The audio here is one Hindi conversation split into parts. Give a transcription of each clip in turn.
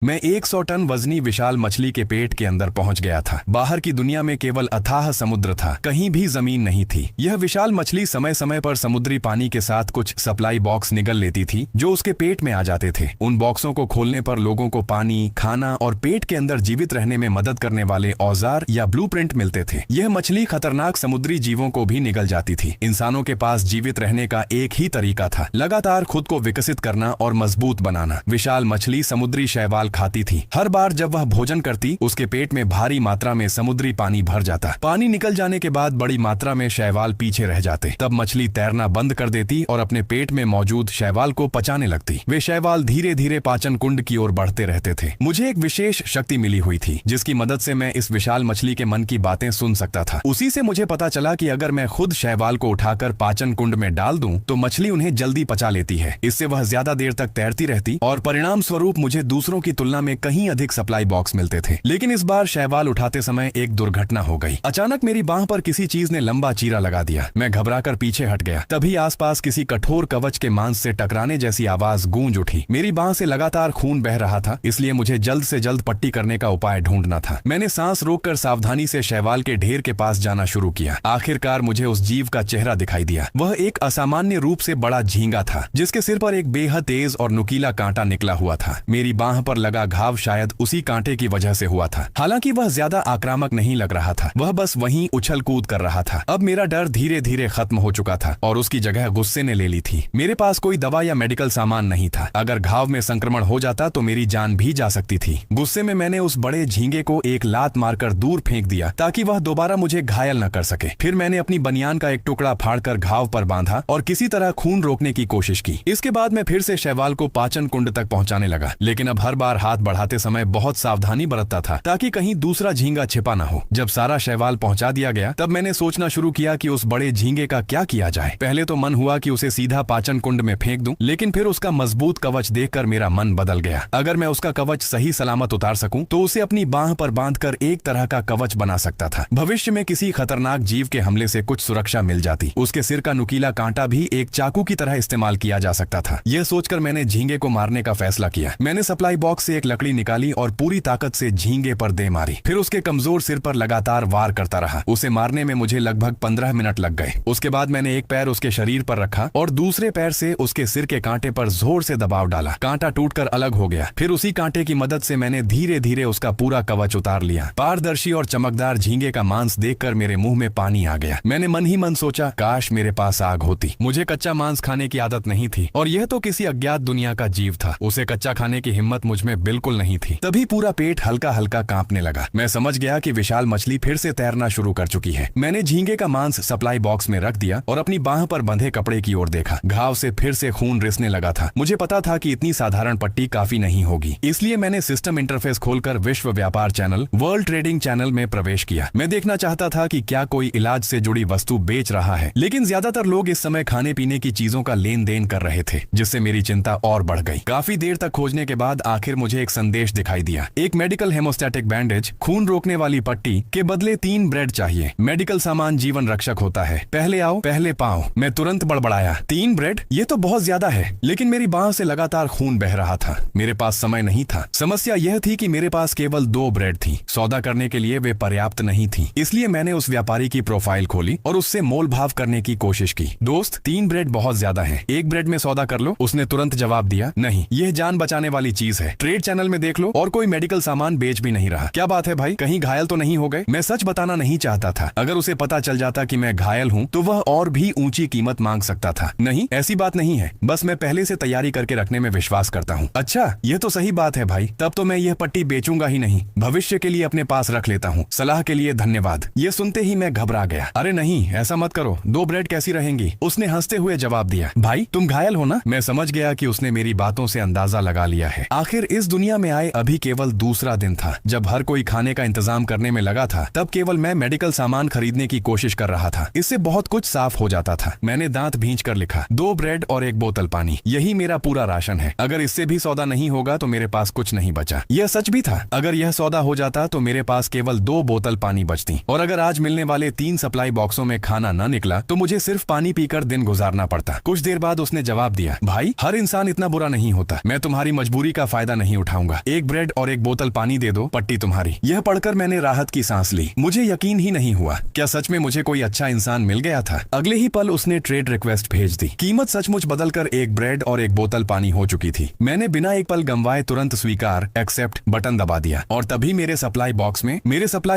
मैं 100 टन वजनी विशाल मछली के पेट के अंदर पहुंच गया था। बाहर की दुनिया में केवल अथाह समुद्र था, कहीं भी जमीन नहीं थी। यह विशाल मछली समय समय पर समुद्री पानी के साथ कुछ सप्लाई बॉक्स निगल लेती थी जो उसके पेट में आ जाते थे। उन बॉक्सों को खोलने पर लोगों को पानी, खाना और पेट के अंदर जीवित रहने में मदद करने वाले औजार या ब्लूप्रिंट मिलते थे। यह मछली खतरनाक समुद्री जीवों को भी निगल जाती थी। इंसानों के पास जीवित रहने का एक ही तरीका था, लगातार खुद को विकसित करना और मजबूत बनाना। विशाल मछली समुद्री शैवाल खाती थी। हर बार जब वह भोजन करती, उसके पेट में भारी मात्रा में समुद्री पानी भर जाता। पानी निकल जाने के बाद बड़ी मात्रा में शैवाल पीछे रह जाते। तब मछली तैरना बंद कर देती और अपने पेट में मौजूद शैवाल को पचाने लगती। वे शैवाल धीरे धीरे पाचन कुंड की ओर बढ़ते रहते थे। मुझे एक विशेष शक्ति मिली हुई थी जिसकी मदद से मैं इस विशाल मछली के मन की बातें सुन सकता था। उसी से मुझे पता चला कि अगर मैं खुद शैवाल को उठाकर पाचन कुंड में डाल दूं तो मछली उन्हें जल्दी पचा लेती है। इससे वह ज्यादा देर तक तैरती रहती और परिणाम स्वरूप मुझे दूसरों की तुलना में कहीं अधिक सप्लाई बॉक्स मिलते थे। लेकिन इस बार शैवाल उठाते समय एक दुर्घटना हो गई। अचानक मेरी बांह पर किसी चीज ने लंबा चीरा लगा दिया। मैं घबराकर पीछे हट गया। तभी आसपास किसी कठोर कवच के मांस से टकराने जैसी आवाज गूंज उठी। मेरी बांह से लगातार खून बह रहा था, इसलिए मुझे जल्द से जल्द पट्टी करने का उपाय ढूंढना था। मैंने सांस रोककर सावधानी से शैवाल के ढेर के पास जाना शुरू किया। आखिरकार मुझे उस जीव का चेहरा दिखाई दिया। वह एक असामान्य रूप से बड़ा झींगा था जिसके सिर पर एक बेहद तेज और नुकीला कांटा निकला हुआ था। मेरी बांह पर लगा घाव शायद उसी कांटे की वजह से हुआ था। हालांकि वह ज्यादा आक्रामक नहीं लग रहा था, वह बस वहीं उछल कूद कर रहा था। अब मेरा डर धीरे धीरे खत्म हो चुका था और उसकी जगह गुस्से ने ले ली थी। मेरे पास कोई दवा या मेडिकल सामान नहीं था। अगर घाव में संक्रमण हो जाता तो मेरी जान भी जा सकती थी। गुस्से में मैंने उस बड़े झींगे को एक लात मारकर दूर फेंक दिया ताकि वह दोबारा मुझे घायल न कर सके। फिर मैंने अपनी बनियान का एक टुकड़ा फाड़कर घाव पर बांधा और किसी तरह खून रोकने की कोशिश की। इसके बाद मैं फिर से शैवाल को पाचन कुंड तक पहुंचाने लगा, लेकिन अब हर बार हाथ बढ़ाते समय बहुत सावधानी बरतता था ताकि कहीं दूसरा झींगा छिपा ना हो। जब सारा शैवाल पहुंचा दिया गया तब मैंने सोचना शुरू किया कि उस बड़े झींगे का क्या किया जाए। पहले तो मन हुआ कि उसे सीधा पाचन कुंड में फेंक दूं, लेकिन फिर उसका मजबूत कवच देखकर मेरा मन बदल गया। अगर मैं उसका कवच सही सलामत उतार सकूं तो उसे अपनी बांह पर बांधकर एक तरह का कवच बना सकता था। भविष्य में किसी खतरनाक जीव के हमले से कुछ सुरक्षा मिल जाती। उसके सिर का नुकीला कांटा भी एक चाकू की तरह इस्तेमाल किया जा सकता था। यह सोचकर मैंने झींगे को मारने का फैसला किया। मैंने सप्लाई बॉक्स से एक लकड़ी निकाली और पूरी ताकत से झींगे पर दे मारी। फिर उसके कमजोर सिर पर लगातार वार करता रहा। उसे मारने में मुझे लगभग 15 मिनट लग गए। उसके बाद मैंने एक पैर उसके शरीर पर रखा और दूसरे पैर से उसके सिर के कांटे पर जोर से दबाव डाला। कांटा टूटकर अलग हो गया। फिर उसी कांटे की मदद से मैंने धीरे धीरे उसका पूरा कवच उतार लिया। पारदर्शी और चमकदार झींगे का मांस देखकर मेरे मुंह में पानी आ गया। मैंने मन ही मन सोचा, काश मेरे पास आग होती। मुझे कच्चा मांस खाने की आदत नहीं थी और यह तो किसी अज्ञात दुनिया का जीव था। उसे कच्चा खाने की हिम्मत मुझ में बिल्कुल नहीं थी। तभी पूरा पेट हल्का हल्का कांपने लगा। मैं समझ गया कि विशाल मछली फिर से तैरना शुरू कर चुकी है। मैंने झींगे का मांस सप्लाई बॉक्स में रख दिया और अपनी बांह पर बंधे कपड़े की ओर देखा। घाव से फिर से खून रिसने लगा था। मुझे पता था कि इतनी साधारण पट्टी काफी नहीं होगी, इसलिए मैंने सिस्टम इंटरफेस खोलकर विश्व व्यापार चैनल, वर्ल्ड ट्रेडिंग चैनल में प्रवेश किया। मैं देखना चाहता था कि क्या कोई इलाज से जुड़ी वस्तु बेच रहा है, लेकिन ज्यादातर लोग इस समय खाने पीने की चीजों का लेन देन कर रहे थे, जिससे मेरी चिंता और बढ़ गई। काफी देर तक खोजने के बाद आखिर मुझे एक संदेश दिखाई दिया। एक मेडिकल हेमोस्टैटिक बैंडेज, खून रोकने वाली पट्टी के बदले 3 ब्रेड चाहिए। मेडिकल सामान जीवन रक्षक होता है, पहले आओ पहले पाओ। मैं तुरंत बड़बड़ाया, 3 ब्रेड? ये तो बहुत ज्यादा है। लेकिन मेरी बांह से लगातार खून बह रहा था। मेरे पास समय नहीं था। समस्या यह थी कि मेरे पास केवल 2 ब्रेड थी। सौदा करने के लिए वे पर्याप्त नहीं थी। इसलिए मैंने उस व्यापारी की प्रोफाइल खोली और उससे मोल भाव करने की कोशिश की। दोस्त, 3 ब्रेड बहुत ज्यादा है, 1 ब्रेड में सौदा कर लो। उसने तुरंत जवाब दिया, नहीं, यह जान बचाने वाली चीज है। ट्रेड चैनल में देख लो, और कोई मेडिकल सामान बेच भी नहीं रहा। क्या बात है भाई, कहीं घायल तो नहीं हो गए? मैं सच बताना नहीं चाहता था। अगर उसे पता चल जाता कि मैं घायल हूँ तो वह और भी ऊंची कीमत मांग सकता था। नहीं, ऐसी बात नहीं है, बस मैं पहले से तैयारी करके रखने में विश्वास करता हूँ। अच्छा, यह तो सही बात है भाई, तब तो मैं यह पट्टी बेचूंगा ही नहीं, भविष्य के लिए अपने पास रख लेता हूँ। सलाह के लिए धन्यवाद। ये सुनते ही मैं घबरा गया। अरे नहीं, ऐसा मत करो, 2 ब्रेड कैसी रहेंगी? उसने हंसते हुए जवाब दिया, भाई तुम घायल हो ना? मैं समझ गया कि उसने मेरी बातों से अंदाजा लगा लिया है। आखिर इस दुनिया में आए अभी केवल दूसरा दिन था। जब हर कोई खाने का इंतजाम करने में लगा था, तब केवल मैं मेडिकल सामान खरीदने की कोशिश कर रहा था। इससे बहुत कुछ साफ हो जाता था। मैंने दांत भींच कर लिखा, 2 ब्रेड और 1 बोतल पानी, यही मेरा पूरा राशन है। अगर इससे भी सौदा नहीं होगा तो मेरे पास कुछ नहीं बचा। यह सच भी था। अगर यह सौदा हो जाता तो मेरे पास केवल 2 बोतल पानी बचती, और अगर आज मिलने वाले 3 सप्लाई बॉक्सों में खाना न निकला तो मुझे सिर्फ पानी पीकर दिन गुजारना पड़ता। कुछ देर बाद उसने जवाब दिया, भाई हर इंसान इतना बुरा नहीं होता। मैं तुम्हारी मजबूरी का फायदा नहीं नहीं उठाऊंगा। एक ब्रेड और एक बोतल पानी दे दो, पट्टी तुम्हारी। यह पढ़कर मैंने राहत की सांस ली। मुझे यकीन ही नहीं हुआ, क्या सच में मुझे कोई अच्छा इंसान मिल गया था। अगले ही पल उसने ट्रेड रिक्वेस्ट भेज दी। कीमत सचमुच बदलकर एक ब्रेड और एक बोतल पानी हो चुकी थी। मैंने बिना एक पल गंवाए तुरंत स्वीकार एक्सेप्ट बटन दबा दिया और तभी मेरे सप्लाई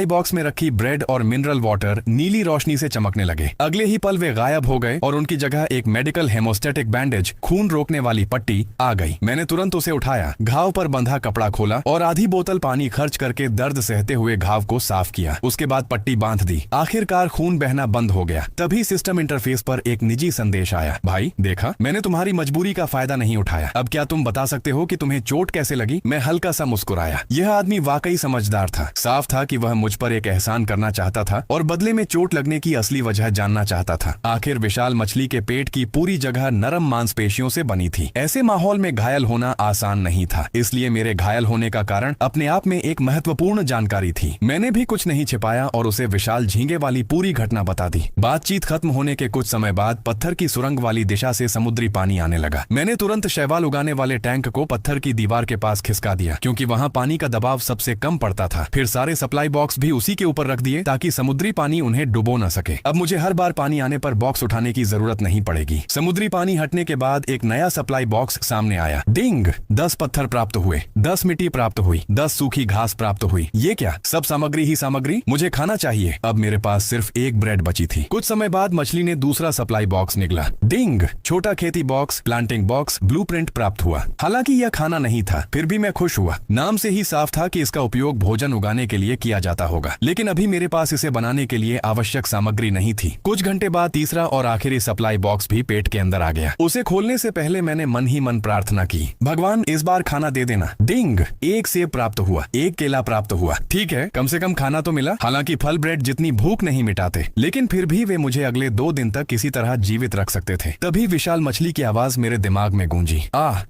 बॉक्स में रखी ब्रेड और मिनरल वाटर नीली रोशनी से चमकने लगे। अगले ही पल वे गायब हो गए और उनकी जगह एक मेडिकल हेमोस्टेटिक बैंडेज, खून रोकने वाली पट्टी आ गई। मैंने तुरंत उसे उठाया, घाव पर बंधा कपड़ा खोला और आधी बोतल पानी खर्च करके दर्द सहते हुए घाव को साफ किया। उसके बाद पट्टी बांध दी। आखिरकार खून बहना बंद हो गया। तभी सिस्टम इंटरफेस पर एक निजी संदेश आया, भाई देखा, मैंने तुम्हारी मजबूरी का फायदा नहीं उठाया। अब क्या तुम बता सकते हो कि तुम्हें चोट कैसे लगी? मैं हल्का सा मुस्कुराया। यह आदमी वाकई समझदार था। साफ था कि वह मुझ पर एक एहसान करना चाहता था और बदले में चोट लगने की असली वजह जानना चाहता था। आखिर विशाल मछली के पेट की पूरी जगह नरम मांसपेशियों से बनी थी। ऐसे माहौल में घायल होना आसान नहीं था, इसलिए मेरे घायल होने का कारण अपने आप में एक महत्वपूर्ण जानकारी थी। मैंने भी कुछ नहीं छिपाया और उसे विशाल झींगे वाली पूरी घटना बता दी। बातचीत खत्म होने के कुछ समय बाद पत्थर की सुरंग वाली दिशा से समुद्री पानी आने लगा। मैंने तुरंत शैवाल उगाने वाले टैंक को पत्थर की दीवार के पास खिसका दिया, क्योंकि वहां पानी का दबाव सबसे कम पड़ता था। फिर सारे सप्लाई बॉक्स भी उसी के ऊपर रख दिए ताकि समुद्री पानी उन्हें डुबो न सके। अब मुझे हर बार पानी आने पर बॉक्स उठाने की जरूरत नहीं पड़ेगी। समुद्री पानी हटने के बाद एक नया सप्लाई बॉक्स सामने आया। डिंग! 10 पत्थर प्राप्त हुए, 10 मिट्टी प्राप्त हुई, 10 सूखी घास प्राप्त हुई। ये क्या, सब सामग्री ही सामग्री? मुझे खाना चाहिए। अब मेरे पास सिर्फ एक ब्रेड बची थी। कुछ समय बाद मछली ने दूसरा सप्लाई बॉक्स निकला। डिंग! छोटा खेती बॉक्स, प्लांटिंग बॉक्स, ब्लूप्रिंट प्राप्त हुआ। हालांकि यह खाना नहीं था, फिर भी मैं खुश हुआ। नाम से ही साफ था कि इसका उपयोग भोजन उगाने के लिए किया जाता होगा, लेकिन अभी मेरे पास इसे बनाने के लिए आवश्यक सामग्री नहीं थी। कुछ घंटे बाद तीसरा और आखिरी सप्लाई बॉक्स भी पेट के अंदर आ गया। उसे खोलने से पहले मैंने मन ही मन प्रार्थना की, भगवान इस बार खाना दे देना। डिंग! एक सेब प्राप्त हुआ, एक केला प्राप्त हुआ। ठीक है, कम से कम खाना तो मिला। हालांकि फल ब्रेड जितनी भूख नहीं मिटाते, लेकिन फिर भी वे मुझे अगले 2 दिन तक किसी तरह जीवित रख सकते थे। तभी विशाल मछली की आवाज मेरे दिमाग में गूंजी,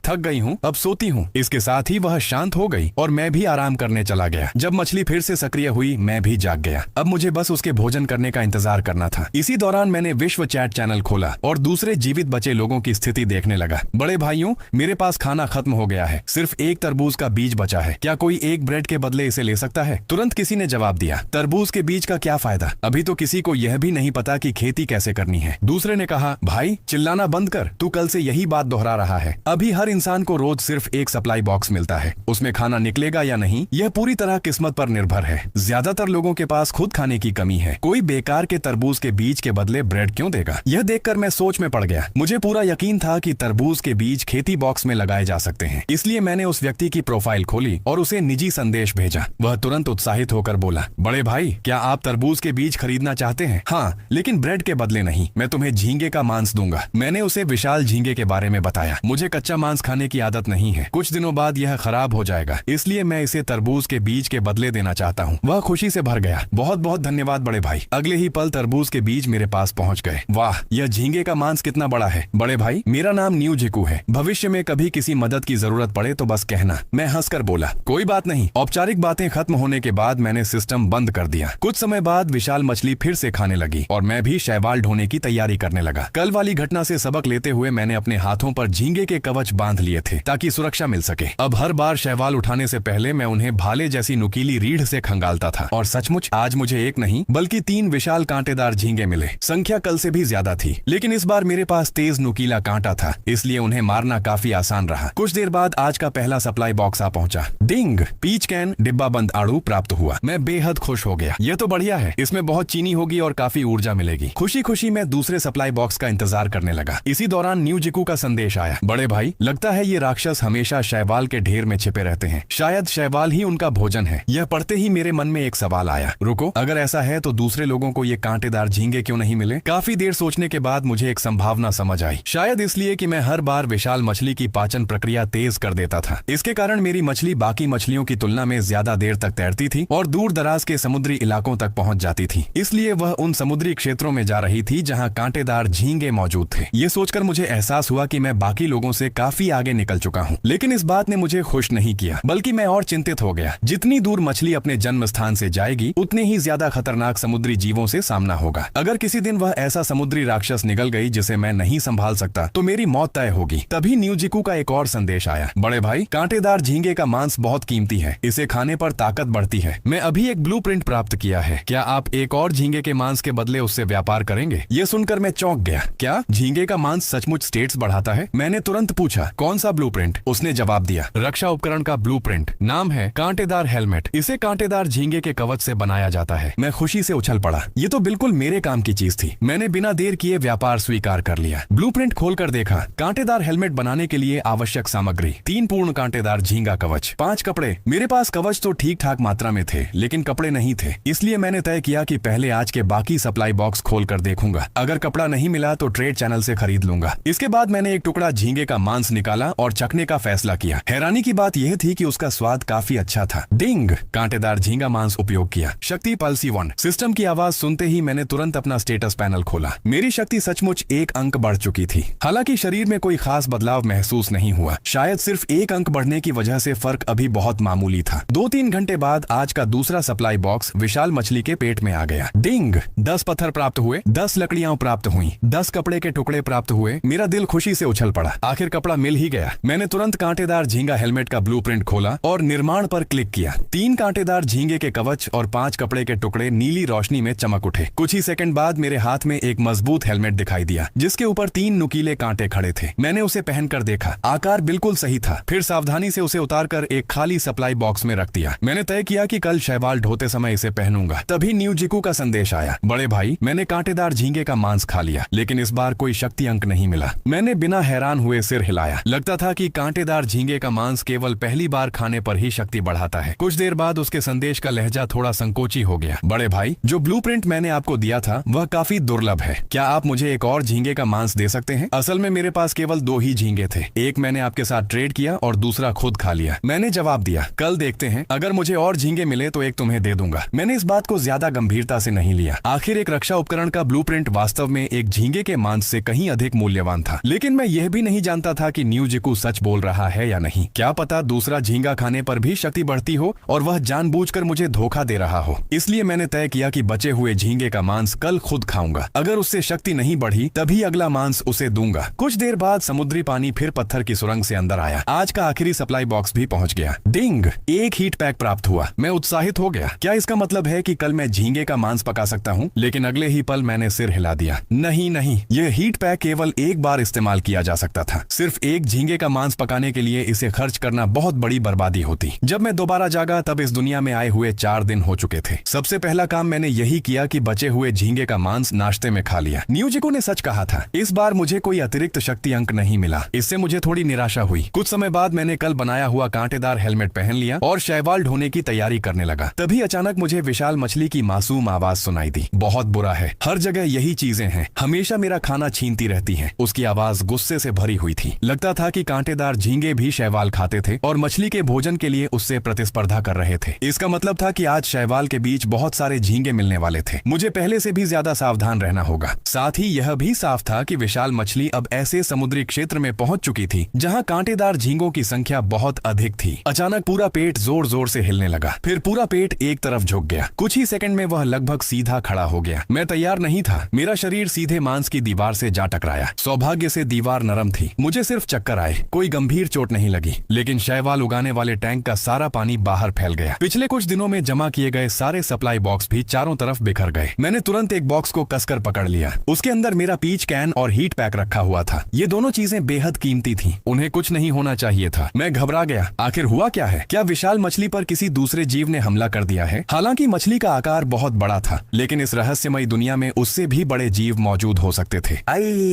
थक गई हूँ, अब सोती हूँ। इसके साथ ही वह शांत हो गई और मैं भी आराम करने चला गया। जब मछली फिर से सक्रिय हुई, मैं भी जाग गया। अब मुझे बस उसके भोजन करने का इंतजार करना था। इसी दौरान मैंने विश्व चैट चैनल खोला और दूसरे जीवित बचे लोगों की स्थिति देखने लगा। बड़े भाइयों, मेरे पास खाना खत्म हो गया है, सिर्फ एक तरबूज का बीज बचा है। क्या कोई एक ब्रेड के बदले इसे ले सकता है? तुरंत किसी ने जवाब दिया, तरबूज के बीज का क्या फायदा? अभी तो किसी को यह भी नहीं पता कि खेती कैसे करनी है। दूसरे ने कहा, भाई चिल्लाना बंद कर, तू कल से यही बात दोहरा रहा है। अभी हर इंसान को रोज सिर्फ एक सप्लाई बॉक्स मिलता है, उसमें खाना निकलेगा या नहीं यह पूरी तरह किस्मत पर निर्भर है। ज्यादातर लोगों के पास खुद खाने की कमी है। कोई बेकार के तरबूज के बीज के बदले ब्रेड क्यों देगा? यह देखकर मैं सोच में पड़ गया। मुझे पूरा यकीन था कि तरबूज के बीज खेती बॉक्स में लगाए जा सकते हैं, इसलिए मैंने उस व्यक्ति की प्रोफाइल खोली और उसे निजी संदेश भेजा। वह तुरंत उत्साहित होकर बोला, बड़े भाई, क्या आप तरबूज के बीज खरीदना चाहते हैं? हाँ, लेकिन ब्रेड के बदले नहीं, मैं तुम्हें झींगे का मांस दूंगा। मैंने उसे विशाल झींगे के बारे में बताया। मुझे कच्चा मांस खाने की आदत नहीं है, कुछ दिनों बाद यह खराब हो जाएगा, इसलिए मैं इसे तरबूज के बीज के बदले देना चाहता हूँ। वह खुशी से भर गया। बहुत बहुत धन्यवाद बड़े भाई। अगले ही पल तरबूज के बीज मेरे पास पहुँच गए। वाह, यह झींगे का मांस कितना बड़ा है। बड़े भाई, मेरा नाम न्यू जिकू है। भविष्य में कभी किसी मदद की जरूरत पड़े तो बस कहना। मैं हंसकर बोला, कोई बात नहीं। औपचारिक बातें खत्म होने के बाद मैंने सिस्टम बंद कर दिया। कुछ समय बाद विशाल मछली फिर से खाने लगी और मैं भी शैवाल ढोने की तैयारी करने लगा। कल वाली घटना से सबक लेते हुए मैंने अपने हाथों पर झींगे के कवच बांध लिए थे ताकि सुरक्षा मिल सके। अब हर बार शैवाल उठाने से पहले मैं उन्हें भाले जैसी नुकीली रीढ़ से खंगालता था और सचमुच आज मुझे एक नहीं बल्कि 3 विशाल कांटेदार झींगे मिले। संख्या कल से भी ज्यादा थी, लेकिन इस बार मेरे पास तेज नुकीला कांटा था, इसलिए उन्हें मारना काफी आसान रहा। कुछ देर बाद आज का पहला सप्लाई बॉक्स आ पहुंचा। डिंग! पीच कैन डिब्बा बंद आड़ू प्राप्त हुआ। मैं बेहद खुश हो गया। यह तो बढ़िया है, इसमें बहुत चीनी होगी और काफी ऊर्जा मिलेगी। खुशी खुशी मैं दूसरे सप्लाई बॉक्स का इंतजार करने लगा। इसी दौरान न्यू जिकू का संदेश आया, बड़े भाई, लगता है ये राक्षस हमेशा शैवाल के ढेर में छिपे रहते हैं, शायद शैवाल ही उनका भोजन है। यह पढ़ते ही मेरे मन में एक सवाल आया, रुको, अगर ऐसा है तो दूसरे लोगों को ये कांटेदार झींगे क्यों नहीं मिले? काफी देर सोचने के बाद मुझे एक संभावना समझ आई, शायद इसलिए कि मैं हर बार विशाल मछली की पाचन प्रक्रिया तेज कर देता था। इसके कारण मेरी मछली बाकी मछलियों की तुलना में ज्यादा देर तक तैरती थी और दूर दराज के समुद्री इलाकों तक पहुंच जाती थी। इसलिए वह उन समुद्री क्षेत्रों में जा रही थी जहां कांटेदार झींगे मौजूद थे। ये सोचकर मुझे एहसास हुआ कि मैं बाकी लोगों से काफी आगे निकल चुका हूँ। लेकिन इस बात ने मुझे खुश नहीं किया, बल्कि मैं और चिंतित हो गया। जितनी दूर मछली अपने जन्म स्थान से जाएगी, उतने ही ज्यादा खतरनाक समुद्री जीवों से सामना होगा। अगर किसी दिन वह ऐसा समुद्री राक्षस निकल गई जिसे मैं नहीं संभाल सकता, तो मेरी मौत तय होगी। तभी न्यू जिकू का एक और संदेश आया, बड़े भाई, कांटेदार झींगे का मांस बहुत कीमती है, इसे खाने पर ताकत बढ़ती है। मैं अभी एक ब्लूप्रिंट प्राप्त किया है, क्या आप एक और झींगे के मांस के बदले उससे व्यापार करेंगे? ये सुनकर मैं चौंक गया। क्या झींगे का मांस सचमुच स्टेट्स बढ़ाता है? मैंने तुरंत पूछा, कौन सा ब्लूप्रिंट? उसने जवाब दिया, रक्षा उपकरण का ब्लूप्रिंट, नाम है कांटेदार हेलमेट। इसे कांटेदार झींगे के कवच से बनाया जाता है। मैं खुशी से उछल पड़ा, ये तो बिल्कुल मेरे काम की चीज थी। मैंने बिना देर किए व्यापार स्वीकार कर लिया। ब्लूप्रिंट खोलकर देखा, कांटेदार हेलमेट बनाने के लिए आवश्यक सामग्री 3 पूर्ण कांटेदार झींगा कवच, 5 कपड़े। मेरे पास कवच तो ठीक ठाक मात्रा में थे, लेकिन कपड़े नहीं थे। इसलिए मैंने तय किया कि पहले आज के बाकी सप्लाई बॉक्स खोलकर देखूंगा। अगर कपड़ा नहीं मिला तो ट्रेड चैनल से खरीद लूंगा। इसके बाद मैंने एक टुकड़ा झींगे का मांस निकाला और चखने का फैसला किया। हैरानी की बात यह थी कि उसका स्वाद काफी अच्छा था। डिंग, कांटेदार झींगा मांस उपयोग किया। शक्ति पल्सी 1। सिस्टम की आवाज सुनते ही मैंने तुरंत अपना स्टेटस पैनल खोला। मेरी शक्ति सचमुच 1 अंक बढ़ चुकी थी। हालांकि शरीर में कोई खास बदलाव महसूस नहीं हुआ। शायद सिर्फ 1 अंक बढ़ने की वजह से फर्क अभी बहुत मामूली था। 2-3 घंटे बाद आज का दूसरा सप्लाई बॉक्स विशाल मछली के पेट में आ गया। डिंग, 10 पत्थर प्राप्त हुए, 10 लकड़ियां प्राप्त हुई, 10 कपड़े के टुकड़े प्राप्त हुए। मेरा दिल खुशी से उछल पड़ा। आखिर कपड़ा मिल ही गया। मैंने तुरंत कांटेदार झींगा हेलमेट का ब्लूप्रिंट खोला और निर्माण पर क्लिक किया। 3 कांटेदार झींगे के कवच और 5 कपड़े के टुकड़े नीली रोशनी में चमक उठे। कुछ ही सेकंड बाद मेरे हाथ में एक मजबूत हेलमेट दिखाई दिया, जिसके ऊपर 3 नुकीले कांटे खड़े थे। मैंने उसे पहनकर देखा, आकार बिल्कुल सही था। फिर सावधानी से उसे उतारकर एक खाली सप्लाई बॉक्स में रख दिया। मैंने तय किया कि कल शैवाल ढोते समय इसे पहनूंगा। तभी न्यूजिकू का संदेश आया, बड़े भाई, मैंने कांटेदार झींगे का मांस खा लिया, लेकिन इस बार कोई शक्ति अंक नहीं मिला। मैंने बिना हैरान हुए सिर हिलाया। लगता था कि कांटेदार झींगे का मांस केवल पहली बार खाने पर ही शक्ति बढ़ाता है। कुछ देर बाद उसके संदेश का लहजा थोड़ा संकोची हो गया। बड़े भाई, जो ब्लूप्रिंट मैंने आपको दिया था वह काफी दुर्लभ है। क्या आप मुझे एक और झींगे का मांस दे सकते हैं? असल में मेरे पास केवल 2 ही झींगे थे। एक मैंने आपके साथ ट्रेड किया और दूसरा खुद खा लिया। मैंने जवाब दिया, कल देखते हैं, अगर मुझे और झींगे मिले तो एक तुम्हें दे दूंगा। मैंने इस बात को ज्यादा गंभीरता से नहीं लिया। आखिर एक रक्षा उपकरण का ब्लूप्रिंट वास्तव में एक झींगे के मांस से कहीं अधिक मूल्यवान था। लेकिन मैं यह भी नहीं जानता था कि न्यूजिकू सच बोल रहा है या नहीं। क्या पता दूसरा झींगा खाने पर भी शक्ति बढ़ती हो और वह जानबूझकर मुझे धोखा दे रहा हो। इसलिए मैंने तय किया कि बचे हुए झींगे का मांस कल खुद खाऊंगा। अगर उससे शक्ति नहीं बढ़ी तभी अगला मांस उसे दूंगा। कुछ देर बाद समुद्री पानी फिर पत्थर की सुरंग से अंदर आया। आज का आखिरी सप्लाई बॉक्स भी पहुंच गया। डिंग, एक हीट पैक प्राप्त हुआ। मैं उत्साहित हो गया। क्या इसका मतलब है कि कल मैं झींगे का मांस पका सकता हूं? लेकिन अगले ही पल मैंने सिर हिला दिया। नहीं, यह हीट पैक केवल एक बार इस्तेमाल किया जा सकता था। सिर्फ एक झींगे का मांस पकाने के लिए इसे खर्च करना बहुत बड़ी बर्बादी होती। जब मैं दोबारा जागा तब इस दुनिया में आए हुए 4 दिन हो चुके थे। सबसे पहला काम मैंने यही किया कि बचे हुए झींगे का मांस नाश्ते में खा लिया। न्यूजिको ने सच कहा था, इस बार मुझे कोई अतिरिक्त शक्ति अंक नहीं मिला। इससे मुझे थोड़ी निराशा हुई। कुछ समय बाद मैंने कल बनाया हुआ कांटेदार हेलमेट पहन लिया और शैवाल ढोने की तैयारी करने लगा। तभी अचानक मुझे विशाल मछली की मासूम आवाज सुनाई दी। बहुत बुरा है, हर जगह यही चीजें हैं, हमेशा मेरा खाना छीनती रहती हैं। उसकी आवाज गुस्से से भरी हुई थी। लगता था कि कांटेदार झींगे भी शैवाल खाते थे और मछली के भोजन के लिए उससे प्रतिस्पर्धा कर रहे थे। इसका मतलब था कि आज शैवाल के बीच बहुत सारे झींगे मिलने वाले थे। मुझे पहले से भी ज्यादा सावधान रहना होगा। साथ ही यह भी साफ था कि विशाल मछली अब ऐसे समुद्री क्षेत्र में पहुंच चुकी थी जहां कांटेदार झींगों की संख्या बहुत अधिक थी। अचानक पूरा पेट जोर जोर से हिलने लगा। फिर पूरा पेट एक तरफ झुक गया। कुछ ही सेकंड में वह लगभग सीधा खड़ा हो गया। मैं तैयार नहीं था। मेरा शरीर सीधे मांस की दीवार से जा टकराया। सौभाग्य से दीवार नरम थी। मुझे सिर्फ चक्कर आए, कोई गंभीर चोट नहीं लगी। लेकिन शैवाल उगाने वाले टैंक का सारा पानी बाहर फैल गया। पिछले कुछ दिनों में जमा किए गए सारे सप्लाई बॉक्स भी चारों तरफ बिखर गए। मैंने तुरंत एक बॉक्स को कसकर पकड़ लिया। उसके अंदर मेरा पीच कैन और हीट पैक रखा हुआ था। ये दोनों चीजें बेहद कीमती थी। उन्हें कुछ नहीं होना चाहिए था। मैं घबरा गया। आखिर हुआ क्या है? क्या विशाल मछली पर किसी दूसरे जीव ने हमला कर दिया है? हालांकि मछली का आकार बहुत बड़ा था, लेकिन इस रहस्यमयी दुनिया में उससे भी बड़े जीव मौजूद हो सकते थे।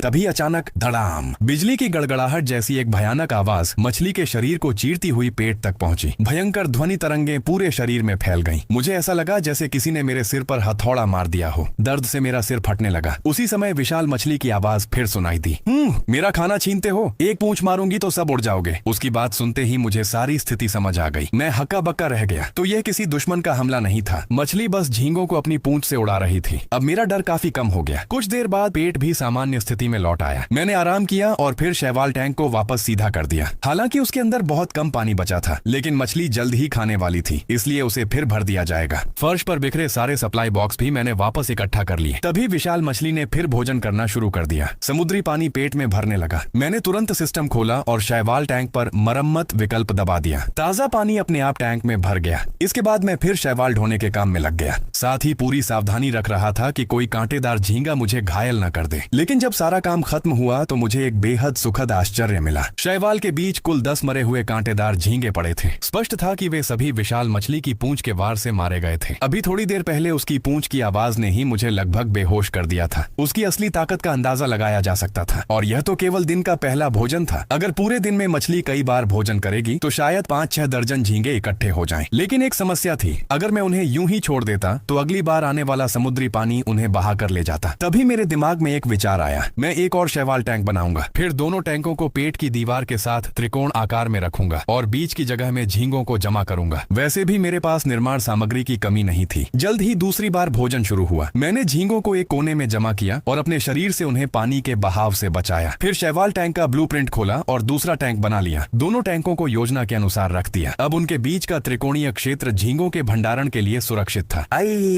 तभी अचानक धड़ाम, बिजली की गड़गड़ाहट जैसी एक भयानक आवाज मछली के शरीर को चीरती हुई पेट तक पहुंची। भयंकर ध्वनि तरंगे पूरे शरीर में फैल गईं। मुझे ऐसा लगा जैसे किसी ने मेरे सिर पर हथौड़ा मार दिया हो। दर्द से मेरा सिर फटने लगा। उसी समय विशाल मछली की आवाज फिर सुनाई दी। मेरा खाना छीनते हो? एक पूंछ मारूंगी तो सब उड़ जाओगे। उसकी बात सुनते ही मुझे सारी स्थिति समझ आ गई। मैं हक्का बक्का रह गया। तो यह किसी दुश्मन का हमला नहीं था। मछली बस झींगों को अपनी पूंछ से उड़ा रही थी। अब मेरा डर काफी कम हो गया। कुछ देर बाद पेट भी सामान्य स्थिति में लौट आया। मैंने आराम किया और फिर शैवाल टैंक को वापस सीधा कर दिया। हालांकि उसके अंदर बहुत कम पानी बचा था, लेकिन मछली जल्द ही खाने वाली थी, इसलिए उसे फिर भर दिया जाएगा। फर्श पर बिखरे सारे सप्लाई बॉक्स भी मैंने वापस इकट्ठा कर लिए। तभी विशाल मछली ने फिर भोजन करना शुरू कर दिया। समुद्री पानी पेट में भरने लगा। मैंने तुरंत सिस्टम खोला और शैवाल टैंक पर मरम्मत विकल्प दबा दिया। ताजा पानी अपने आप टैंक में भर गया। इसके बाद मैं फिर शैवाल ढोने के काम में लग गया। साथ ही पूरी सावधानी रख रहा था कि कोई कांटेदार झींगा मुझे घायल न कर दे। लेकिन जब सारा काम खत्म हुआ तो मुझे एक बेहद सुखद आश्चर्य मिला। शैवाल के बीच कुल 10 मरे हुए कांटेदार झींगे पड़े थे। स्पष्ट था कि वे सभी विशाल मछली की पूंछ के वार से मारे गए थे। अभी थोड़ी देर पहले उसकी पूंछ की आवाज ने ही मुझे लगभग बेहोश कर दिया था। उसकी असली ताकत का अंदाजा लगाया जा सकता था। और यह तो केवल दिन का पहला भोजन था। अगर पूरे दिन में मछली कई बार भोजन करेगी तो शायद 5-6 दर्जन झींगे इकट्ठे हो जाएं। लेकिन एक समस्या थी, अगर मैं उन्हें यूं ही छोड़ देता तो अगली बार आने वाला समुद्री पानी उन्हें बहा कर ले जाता। तभी मेरे दिमाग में एक विचार आया, मैं एक और शैवाल टैंक बनाऊंगा। फिर दोनों टैंकों को पेट की दीवार के साथ त्रिकोण आकार में रखूंगा और बीच की जगह में झींगों को जमा करूंगा। वैसे भी मेरे पास निर्माण सामग्री की कमी नहीं थी। जल्द ही दूसरी बार भोजन शुरू हुआ। मैंने झींगों को एक कोने में जमा किया और अपने शरीर से उन्हें पानी के बहाव से बचाया। फिर शैवाल टैंक का ब्लूप्रिंट खोला और दूसरा टैंक बना लिया। दोनों टैंकों को योजना के अनुसार रख दिया। अब उनके बीच का त्रिकोणीय क्षेत्र झींगों के भंडारण के लिए सुरक्षित था।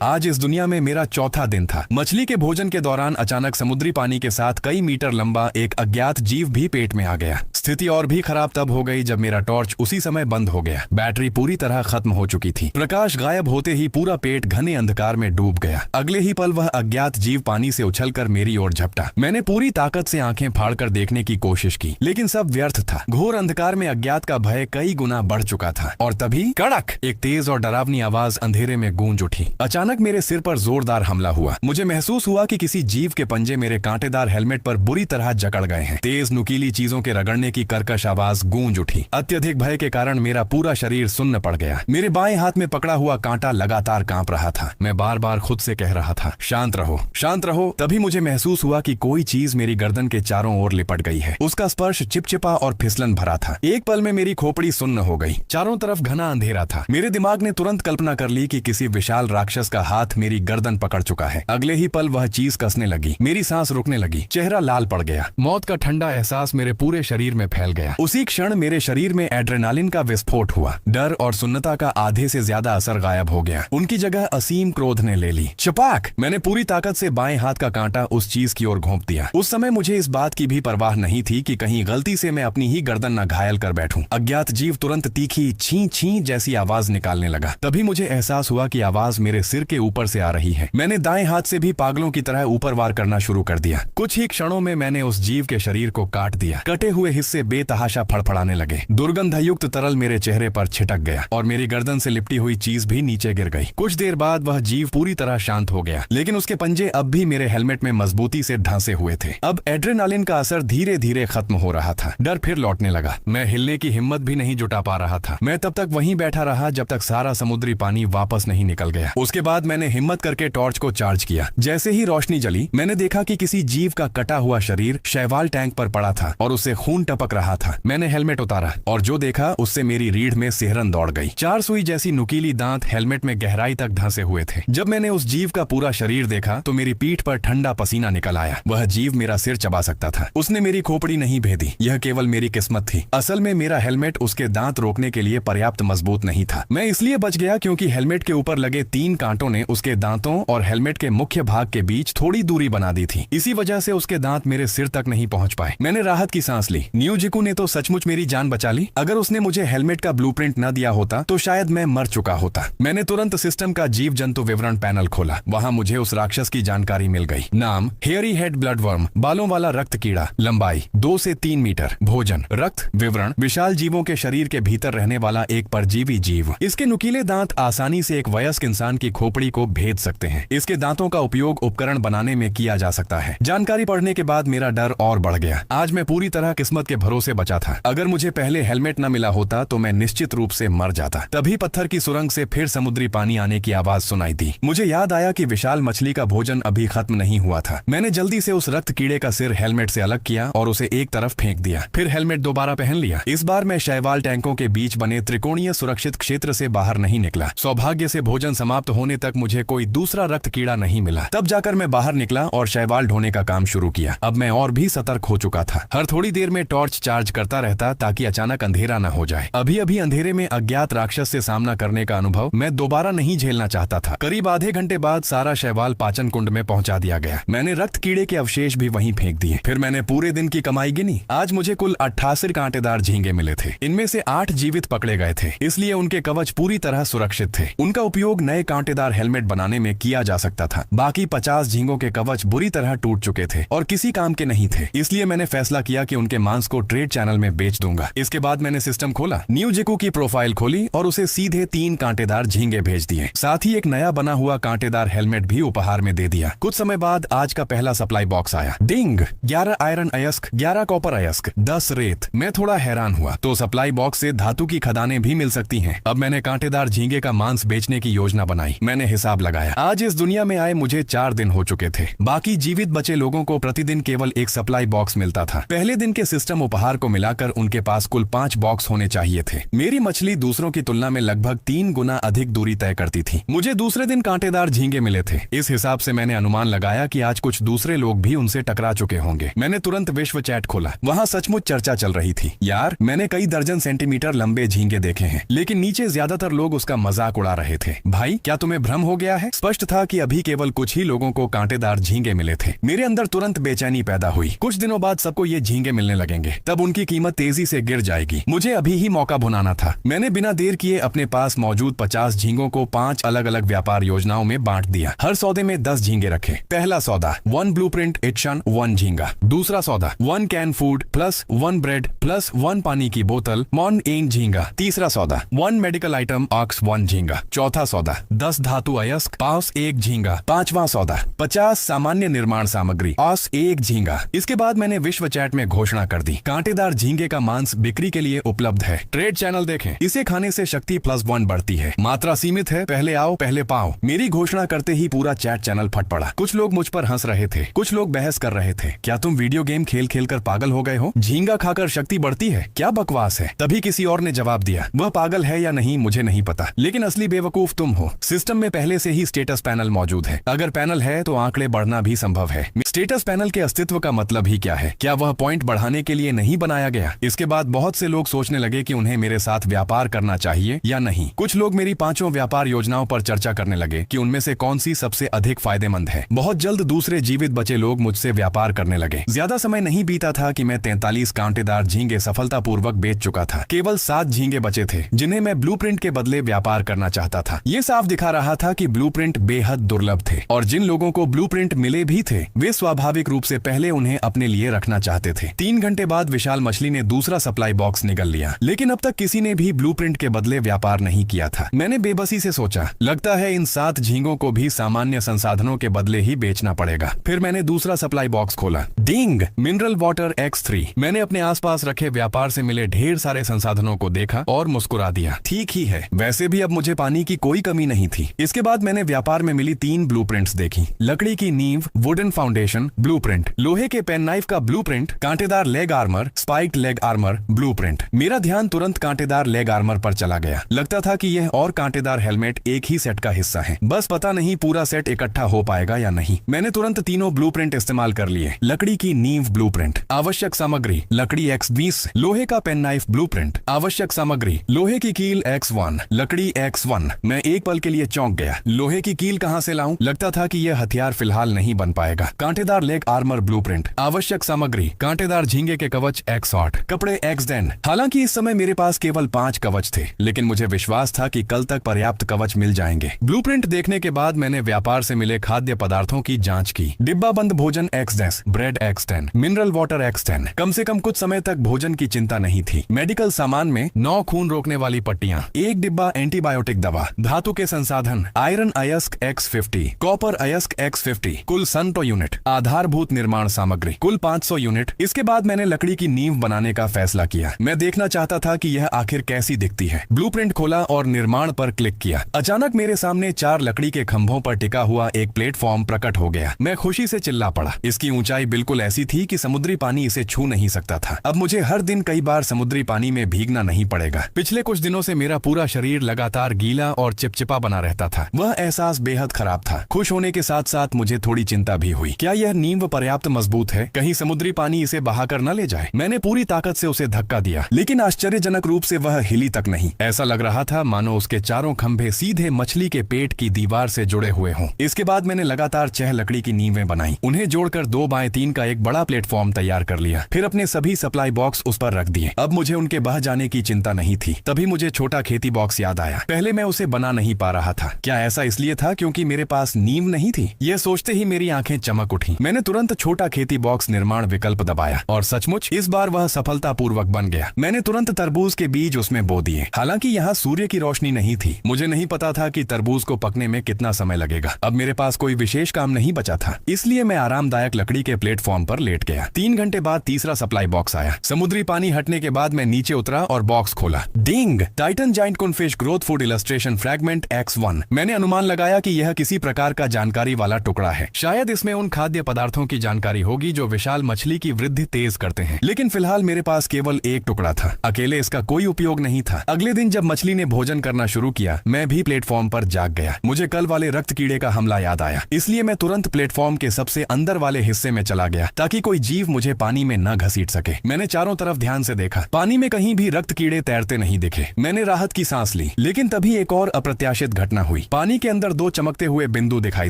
आज इस दुनिया में मेरा चौथा दिन था। मछली के भोजन के दौरान अचानक समुद्री पानी के साथ कई मीटर लंबा एक अज्ञात जीव भी पेट में आ गया। स्थिति और भी खराब तब हो गई जब मेरा टॉर्च उसी समय बंद हो गया। बैटरी पूरी तरह खत्म हो चुकी थी। प्रकाश गायब होते ही पूरा पेट घने अंधकार में डूब गया। अगले ही पल वह अज्ञात जीव पानी से उछलकर मेरी ओर झपटा। मैंने पूरी ताकत से आंखें फाड़कर देखने की कोशिश की, लेकिन सब व्यर्थ था। घोर अंधकार में अज्ञात का भय कई गुना बढ़ चुका था। और तभी कड़क एक तेज और डरावनी आवाज अंधेरे में गूंज उठी। अचानक मेरे सिर पर जोरदार हमला हुआ। मुझे महसूस हुआ कि किसी जीव के पंजे मेरे कांटेदार हेलमेट पर बुरी तरह जकड़ गए हैं। तेज नुकीली चीजों के रगड़ने की कर्कश आवाज गूंज उठी। अत्यधिक भय के कारण मेरा पूरा शरीर सुन्न पड़ गया। मेरे बाएं हाथ में पकड़ा हुआ कांटा लगातार कांप रहा था। मैं बार बार खुद से कह रहा था, शांत रहो, शांत रहो। तभी मुझे महसूस हुआ कि कोई चीज मेरी गर्दन के चारों ओर लिपट गई है। उसका स्पर्श चिपचिपा और फिसलन भरा था। एक पल में मेरी खोपड़ी सुन्न हो गई। चारों तरफ घना अंधेरा था। मेरे दिमाग ने तुरंत कल्पना कर ली कि किसी विशाल राक्षस का हाथ मेरी गर्दन पकड़ चुका है। अगले ही पल वह चीज कसने लगी। मेरी सांस रुकने लगी। चेहरा लाल पड़ गया। मौत का ठंडा एहसास मेरे पूरे शरीर में फैल गया। उसी क्षण मेरे शरीर में एड्रेनालिन का विस्फोट हुआ। डर और सुन्नता का आधे से ज्यादा असर गायब हो गया। उनकी जगह असीम क्रोध ने ले ली। चपाक! मैंने पूरी ताकत से बाएं हाथ का कांटा उस चीज की ओर घोंप दिया। उस समय मुझे इस बात की भी परवाह नहीं थी कि कहीं गलती से मैं अपनी ही गर्दन न घायल कर बैठूं। अज्ञात जीव तुरंत तीखी छी छी जैसी आवाज निकालने लगा। तभी मुझे एहसास हुआ कि आवाज मेरे सिर के ऊपर से आ रही है। मैंने दाएं हाथ से भी पागलों की तरह ऊपर वार करना शुरू कर दिया। कुछ ही क्षणों में मैंने उस जीव के शरीर को काट दिया। कटे हुए हिस्से बेतहाशा फड़फड़ाने लगे। दुर्गंधयुक्त तरल मेरे चेहरे पर छिटक गया और मेरी गर्दन से लिपटी हुई चीज भी नीचे गिर गई। कुछ देर बाद वह जीव पूरी तरह शांत हो गया, लेकिन उसके पंजे अब भी मेरे हेलमेट में मजबूती से ढांसे हुए थे। अब एड्रेनालिन का असर धीरे धीरे खत्म हो रहा था। डर फिर लौटने लगा। मैं हिलने की हिम्मत भी नहीं जुटा पा रहा था। मैं तब तक वहीं बैठा रहा जब तक सारा समुद्री पानी वापस नहीं निकल गया। उसके बाद मैंने हिम्मत करके टॉर्च को चार्ज किया। जैसे ही रोशनी जली, मैंने देखा कि किसी जीव का कटा हुआ शरीर शैवाल टैंक पर पड़ा था और उससे खून टपक रहा था। मैंने हेलमेट उतारा और जो देखा उससे मेरी रीढ़ में सिहरन दौड़ गई। 4 सुई जैसी नुकीली दांत हेलमेट में गहराई तक धंसे हुए थे। जब मैंने उस जीव का पूरा शरीर देखा तो मेरी पीठ पर ठंडा पसीना निकल आया। वह जीव मेरा सिर चबा सकता था। उसने मेरी खोपड़ी नहीं भेदी। यह केवल मेरी किस्मत थी। असल में मेरा हेलमेट उसके दांत रोकने के लिए पर्याप्त मजबूत नहीं था। मैं इसलिए बच गया क्योंकि हेलमेट के ऊपर लगे 3 कांटों ने उसके दांतों और हेलमेट के मुख्य भाग के बीच थोड़ी दूरी बना दी थी। इसी वजह से उसके दांत मेरे सिर तक नहीं पहुंच पाए। मैंने राहत की सांस ली। न्यूजिकू ने तो सचमुच मेरी जान बचा ली। अगर उसने मुझे हेलमेट का ब्लूप्रिंट न दिया होता तो शायद मैं मर चुका होता। मैंने तुरंत सिस्टम का जीव जंतु विवरण पैनल खोला। वहां मुझे उस राक्षस की जानकारी मिल गई। नाम हेयरी हेड ब्लडवर्म, बालों वाला रक्त कीड़ा, लंबाई 2 से 3 मीटर, भोजन, रक्त विवरण, विशाल जीवों के शरीर के भीतर रहने वाला एक परजीवी जीव। इसके नुकीले दांत आसानी से एक वयस्क इंसान की खोपड़ी को भेद सकते हैं। इसके दांतों का उपयोग उपकरण बनाने में किया जा सकता है। जानकारी पढ़ने के बाद मेरा डर और बढ़ गया। आज मैं पूरी तरह किस्मत के भरोसे बचा था। अगर मुझे पहले हेलमेट न मिला होता तो मैं निश्चित रूप से मर जाता। तभी पत्थर की सुरंग से फिर समुद्री पानी आने की आवाज सुनाई दी। मुझे याद आया कि विशाल मछली का भोजन अभी खत्म नहीं हुआ था। मैंने जल्दी से उस रक्त कीड़े का सिर हेलमेट से अलग किया और उसे एक तरफ फेंक दिया। फिर हेलमेट दोबारा पहन लिया। इस बार मैं शैवाल टैंकों के बीच बने त्रिकोणीय सुरक्षित क्षेत्र से बाहर नहीं निकला। सौभाग्य से भोजन समाप्त होने तक मुझे कोई दूसरा रक्त कीड़ा नहीं मिला। तब जाकर मैं बाहर निकला और शैवाल ढोने का काम शुरू किया। अब मैं और भी सतर्क हो चुका था। हर थोड़ी देर में टॉर्च चार्ज करता रहता ताकि अचानक अंधेरा न हो जाए। अभी अभी अंधेरे में अज्ञात राक्षस से सामना करने का अनुभव मैं दोबारा नहीं झेलना चाहता था। करीब आधे घंटे बाद सारा शैवाल पाचन कुंड में पहुंचा दिया गया। मैंने रक्त कीड़े के अवशेष भी वहीं फेंक दिए। फिर मैंने पूरे दिन की कमाई गिनी। आज मुझे कुल 88 कांटेदार कांटेदार झींगे मिले थे। इनमें से 8 जीवित पकड़े गए थे, इसलिए उनके कवच पूरी तरह सुरक्षित थे। उनका उपयोग नए कांटेदार हेलमेट बनाने में किया जा सकता था। बाकी 50 झींगों के कवच बुरी तरह टूट चुके थे और किसी काम के नहीं थे, इसलिए मैंने फैसला किया कि उनके मांस को ट्रेड चैनल में बेच दूंगा। इसके बाद मैंने सिस्टम खोला, न्यू जिकू की प्रोफाइल खोली और उसे सीधे 3 कांटेदार झींगे भेज दिए। साथ ही एक नया बना हुआ कांटेदार हेलमेट भी उपहार में दे दिया। कुछ समय बाद आज का पहला सप्लाई बॉक्स आया। डिंग, 11 आयरन अयस्क, 11 कॉपर अयस्क, 10 रेत। मैं थोड़ा हैरान हुआ, तो सप्लाई बॉक्स से धातु की खदानें भी मिल सकती हैं। अब मैंने कांटेदार झींगे का मांस बेचने की योजना बनाई। मैंने हिसाब लगाया, आज इस दुनिया में आए मुझे 4 दिन हो चुके थे। बाकी जीवित बचे लोगों को प्रतिदिन केवल एक सप्लाई बॉक्स मिलता था। पहले दिन के सिस्टम उपहार को मिलाकर उनके पास कुल 5 बॉक्स होने चाहिए थे। मेरी मछली दूसरों की तुलना में लगभग 3 गुना अधिक दूरी तय करती थी। मुझे दूसरे दिन कांटेदार झींगे मिले थे। इस हिसाब से मैंने अनुमान लगाया कि आज कुछ दूसरे लोग भी उनसे टकरा चुके होंगे। मैंने तुरंत विश्व चैट खोला, वहाँ सचमुच चर्चा चल रही थी। यार, मैंने कई दर्जन सेंटीमीटर लंबे झींगे देखे हैं, लेकिन नीचे ज्यादातर लोग उसका मजाक उड़ा रहे थे। भाई, क्या तुम्हें भ्रम हो गया है? स्पष्ट था कि अभी केवल कुछ ही लोगों को कांटेदार झींगे मिले थे। मेरे अंदर तुरंत बेचैनी पैदा हुई। कुछ दिनों बाद सबको ये झींगे मिलने लगेंगे, तब उनकी कीमत तेजी से गिर जाएगी। मुझे अभी ही मौका भुनाना था। मैंने बिना देर किए अपने पास मौजूद 50 झींगों को 5 अलग अलग व्यापार योजनाओं में बांट दिया। हर सौदे में 10 झींगे रखे। पहला सौदा 1 ब्लूप्रिंट इट्शन 1 झींगा। दूसरा सौदा 1 can food plus 1 bread plus 1 पानी की बोतल मॉन 1 झींगा। तीसरा सौदा 1 मेडिकल आइटम ऑक्स 1 झींगा। चौथा सौदा 10 धातु अयस्क पाउस 1 झींगा। पांचवा सौदा 50 सामान्य निर्माण सामग्री ऑस 1 झींगा। इसके बाद मैंने विश्व चैट में घोषणा कर दी, कांटेदार झींगे का मांस बिक्री के लिए उपलब्ध है। ट्रेड चैनल देखें, इसे खाने से शक्ति +1 बढ़ती है। मात्रा सीमित है, पहले आओ पहले पाओ। मेरी घोषणा करते ही पूरा चैट चैनल फट पड़ा। कुछ लोग मुझ पर हंस रहे थे, कुछ लोग बहस कर रहे थे। क्या तुम वीडियो गेम खेल खेल कर पागल हो गए हो? झींगा खाकर शक्ति बढ़ती है? क्या बकवास है। तभी किसी और ने जवाब दिया, वह पागल है या नहीं मुझे नहीं पता, लेकिन असली बेवकूफ तुम हो। सिस्टम में पहले से ही स्टेटस पैनल मौजूद है। अगर पैनल है तो आंकड़े बढ़ना भी संभव है। स्टेटस पैनल के अस्तित्व का मतलब ही क्या है? क्या वह पॉइंट बढ़ाने के लिए नहीं बनाया गया? इसके बाद बहुत से लोग सोचने लगे कि उन्हें मेरे साथ व्यापार करना चाहिए या नहीं। कुछ लोग मेरी 5 व्यापार योजनाओं पर चर्चा करने लगे कि उनमें से कौन सी सबसे अधिक फायदेमंद है। बहुत जल्द दूसरे जीवित बचे लोग मुझसे व्यापार करने लगे। ज्यादा समय नहीं बीता था कि मैं 43 कांटेदार झींगे सफलतापूर्वक बेच चुका था। केवल 7 झींगे बचे थे जिन्हें मैं ब्लूप्रिंट के बदले व्यापार करना चाहता था। ये साफ दिखा रहा था कि ब्लूप्रिंट बेहद दुर्लभ थे और जिन लोगों को ब्लूप्रिंट मिले भी थे वे स्वाभाविक रूप से पहले उन्हें अपने लिए रखना चाहते थे। 3 घंटे बाद विशाल मछली ने दूसरा सप्लाई बॉक्स निगल लिया, लेकिन अब तक किसी ने भी ब्लूप्रिंट के बदले व्यापार नहीं किया था। मैंने बेबसी से सोचा, लगता है इन 7 झींगों को भी सामान्य संसाधनों के बदले ही बेचना पड़ेगा। फिर मैंने दूसरा सप्लाई बॉक्स खोला। डिंग, मिनरल वाटर X3। मैंने अपने आसपास रखे व्यापार से मिले ढेर सारे संसाधनों को देखा और मुस्कुरा दिया। ठीक ही है, वैसे भी अब मुझे पानी की कोई कमी नहीं थी। इसके बाद मैंने व्यापार में मिली 3 ब्लूप्रिंट्स देखी। लकड़ी की नींव वुडन फाउंडेशन ब्लूप्रिंट, लोहे के पेन नाइफ का ब्लूप्रिंट, कांटेदार leg armour spiked leg armour blueprint. मेरा ध्यान तुरंत कांटेदार लेग आर्मर पर चला गया। लगता था कि यह और कांटेदार हेलमेट एक ही सेट का हिस्सा है, बस पता नहीं पूरा सेट इकट्ठा हो पाएगा या नहीं। मैंने तुरंत तीनों ब्लूप्रिंट इस्तेमाल कर लिए। लकड़ी की नींव ब्लूप्रिंट, आवश्यक सामग्री लकड़ी X20, लोहे का पेन नाइफ ब्लूप्रिंट, आवश्यक सामग्री लोहे की कील X1, लकड़ी X1। मैं एक पल के लिए चौंक गया, लोहे की कील कहां से लाऊं? लगता था कि यह हथियार फिलहाल नहीं बन पाएगा। कांटेदार लेग आर्मर ब्लूप्रिंट, आवश्यक सामग्री कांटेदार झींगे के कवच X8, कपड़े X10। हालांकि इस समय मेरे पास केवल 5 कवच थे, लेकिन मुझे विश्वास था कि कल तक पर्याप्त कवच मिल जाएंगे। ब्लूप्रिंट देखने के बाद मैंने व्यापार से मिले खाद्य पदार्थों की जांच की। डिब्बा बंद भोजन X10, bread X10, mineral water X10। कम से कम कुछ समय तक भोजन की चिंता नहीं थी। मेडिकल सामान में 9 खून रोकने वाली पट्टियां, 1 डिब्बा एंटीबायोटिक दवा, धातु के संसाधन आयरन अयस्क X50, कॉपर अयस्क X50, कुल 100 यूनिट, आधारभूत निर्माण सामग्री कुल 500 यूनिट। इसके बाद मैंने लकड़ी की नींव बनाने का फैसला किया। मैं देखना चाहता था कि यह आखिर कैसी दिखती है। ब्लूप्रिंट खोला और निर्माण पर क्लिक किया। अचानक मेरे सामने 4 लकड़ी के खंभों पर टिका हुआ एक प्लेटफॉर्म प्रकट हो गया। मैं खुशी से चिल्ला पड़ा। इसकी ऊंचाई बिल्कुल ऐसी थी कि समुद्री पानी इसे छू नहीं सकता था। अब मुझे हर दिन कई बार समुद्री पानी में भीगना नहीं पड़ेगा। पिछले कुछ दिनों से मेरा पूरा शरीर लगातार गीला और चिपचिपा बना रहता था। वह एहसास बेहद खराब था। खुश होने के साथ साथ मुझे थोड़ी चिंता भी हुई। क्या यह नींव पर्याप्त मजबूत है? कहीं समुद्री पानी इसे बहाकर न ले जाए। मैंने पूरी ताकत से उसे धक्का दिया, लेकिन आश्चर्यजनक रूप से वह हिली तक नहीं। ऐसा लग रहा था मानो उसके चारों खंभे सीधे मछली के पेट की दीवार से जुड़े हुए हों। इसके बाद मैंने लगातार 6 लकड़ी की नींवें बनाई। उन्हें जोड़कर 2 बाय 3 का एक बड़ा प्लेटफॉर्म तैयार कर लिया। फिर अपने सभी सप्लाई बॉक्स उस पर रख दिए। अब मुझे उनके बह जाने की चिंता नहीं थी। तभी मुझे छोटा खेती बॉक्स याद आया। पहले मैं उसे बना नहीं पा रहा था। क्या ऐसा इसलिए था क्योंकि मेरे पास नींव नहीं थी? यह सोचते ही मेरी आंखें चमक उठी। मैंने तुरंत छोटा खेती बॉक्स निर्माण विकल्प दबाया और सचमुच इस बार वह सफलतापूर्वक बन गया। मैंने तुरंत तरबूज के बीज उसमें बो दिए। हालांकि यहाँ सूर्य की रोशनी नहीं थी। मुझे नहीं पता था कि तरबूज को पकने में कितना समय लगेगा। अब मेरे पास कोई विशेष काम नहीं बचा था, इसलिए मैं आरामदायक लकड़ी के प्लेटफॉर्म पर लेट गया। 3 घंटे बाद तीसरा सप्लाई बॉक्स आया। समुद्री पानी हटने के बाद मैं नीचे उतरा और बॉक्स खोला। डिंग! टाइटन जाइंट कुनफिश growth food illustration fragment X1। मैंने अनुमान लगाया कि यह किसी प्रकार का जानकारी वाला टुकड़ा है। शायद इसमें उन खाद्य पदार्थों की जानकारी होगी जो विशाल मछली की वृद्धि तेज करते हैं। लेकिन फिलहाल मेरे पास केवल एक टुकड़ा था। अकेले इसका कोई उपयोग नहीं था। अगले दिन जब मछली ने भोजन करना शुरू किया, मैं भी प्लेटफॉर्म पर जाग गया। मुझे कल वाले रक्त कीड़े का हमला याद आया, इसलिए मैं तुरंत प्लेटफॉर्म के सबसे अंदर वाले हिस्से में चला गया ताकि कोई जीव मुझे पानी में न घसीट सके। मैंने चारों तरफ ध्यान से देखा। पानी में कहीं भी रक्त कीड़े तैरते नहीं दिखे। मैंने राहत की सांस ली, लेकिन तभी एक और अप्रत्याशित घटना हुई। पानी के अंदर 2 चमकते हुए बिंदु दिखाई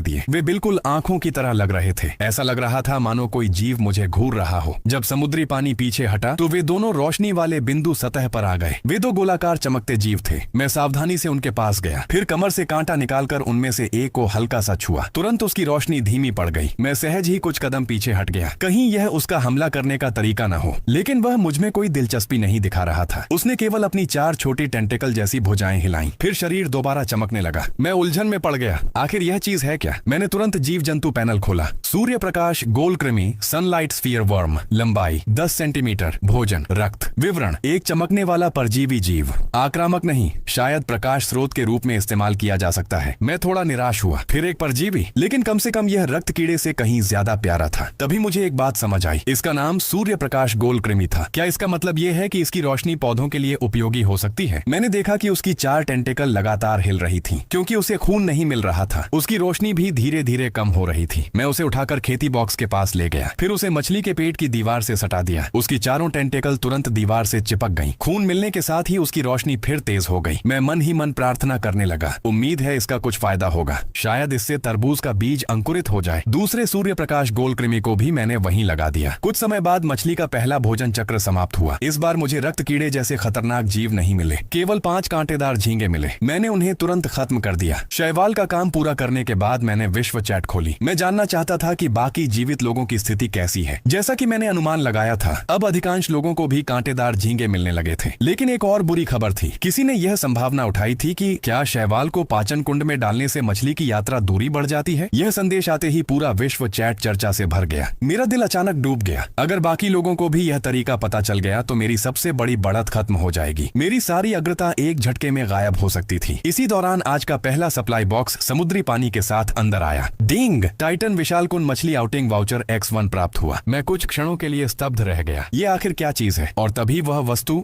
दिए। वे बिल्कुल आंखों की तरह लग रहे थे। ऐसा लग रहा था मानो कोई जीव मुझे घूर रहा हो। जब समुद्री पानी पीछे हटा तो वे दोनों रोशनी वाले बिंदु सतह पर आ गए। वे 2 गोलाकार चमकते जीव थे। मैं सावधानी से उनके पास गया, फिर कमर से कांटा निकालकर उनमें से एक को हल्का सा छुआ। तुरंत उसकी रोशनी धीमी पड़ गई। मैं सहज ही कुछ कदम पीछे हट गया, कहीं यह उसका हमला करने का तरीका न हो। लेकिन वह मुझमें कोई दिलचस्पी नहीं दिखा रहा था। उसने केवल अपनी 4 छोटी टेंटिकल जैसी भुजाएं हिलाईं। फिर शरीर दोबारा चमकने लगा। मैं उलझन में पड़ गया। आखिर यह चीज है क्या? मैंने तुरंत जीव जंतु पैनल खोला। सूर्य प्रकाश, गोल कृमि, सनलाइट स्फीयर वर्म, लंबाई 10 सेंटीमीटर, भोजन, रक्त। विवरण: एक चमकने वाला परजीवी जीव, आक्रामक नहीं, शायद प्रकाश स्रोत के रूप में इस्तेमाल किया जा सकता है। मैं थोड़ा निराश हुआ। फिर एक परजीवी, लेकिन कम से कम यह रक्त कीड़े से कहीं ज्यादा प्यारा था। तभी मुझे एक बात समझ आई। इसका नाम सूर्य प्रकाश गोल कृमि था। क्या इसका मतलब यह है कि इसकी रोशनी पौधों के लिए उपयोगी हो सकती है? मैंने देखा कि उसकी 4 टेंटिकल लगातार हिल रही थी, क्योंकि उसे खून नहीं मिल रहा था। उसकी रोशनी भी धीरे धीरे कम हो रही थी। मैं उसे उठाकर खेती बॉक्स के पास ले गया, फिर उसे मछली के पेट की दीवार से सटा दिया। उसकी चारों टेंटिकल तुरंत दीवार से चिपक गईं। खून मिलने के साथ ही उसकी रोशनी फिर तेज हो गई। मैं मन ही मन प्रार्थना करने लगा, उम्मीद है इसका कुछ फायदा होगा। शायद इससे तरबूज का बीज अंकुरित हो जाए। दूसरे सूर्य प्रकाश गोल कृमि को भी मैंने वहीं लगा दिया। कुछ समय बाद मछली का पहला भोजन चक्र समाप्त हुआ। इस बार मुझे रक्त कीड़े जैसे खतरनाक जीव नहीं मिले, केवल 5 कांटेदार झींगे मिले। मैंने उन्हें तुरंत खत्म कर दिया। शैवाल का काम पूरा करने के बाद मैंने विश्व चैट खोली। मैं जानना चाहता था कि बाकी जीवित लोगों की स्थिति कैसी है। जैसा कि मैंने अनुमान लगाया था, अब अधिकांश लोगों को भी कांटेदार झींगे मिलने लगे थे। लेकिन एक और बुरी खबर थी। किसी ने यह संभावना उठाई थी कि क्या शैवाल को पाचन कुंड में डालने से मछली की यात्रा दूरी बढ़ जाती है। यह संदेश आते ही पूरा विश्व चैट चर्चा से भर गया। मेरा दिल अचानक डूब गया। अगर बाकी लोगों को भी यह तरीका पता चल गया तो मेरी सबसे बड़ी बढ़त खत्म हो जाएगी। मेरी सारी अग्रता एक झटके में गायब हो सकती थी। इसी दौरान आज का पहला सप्लाई बॉक्स समुद्री पानी के साथ अंदर आया। डिंग! टाइटन विशालकुन मछली आउटिंग वाउचर X1 प्राप्त हुआ। मैं कुछ क्षणों के लिए स्तब्ध रह गया। ये आखिर क्या चीज है? और तभी वह वस्तु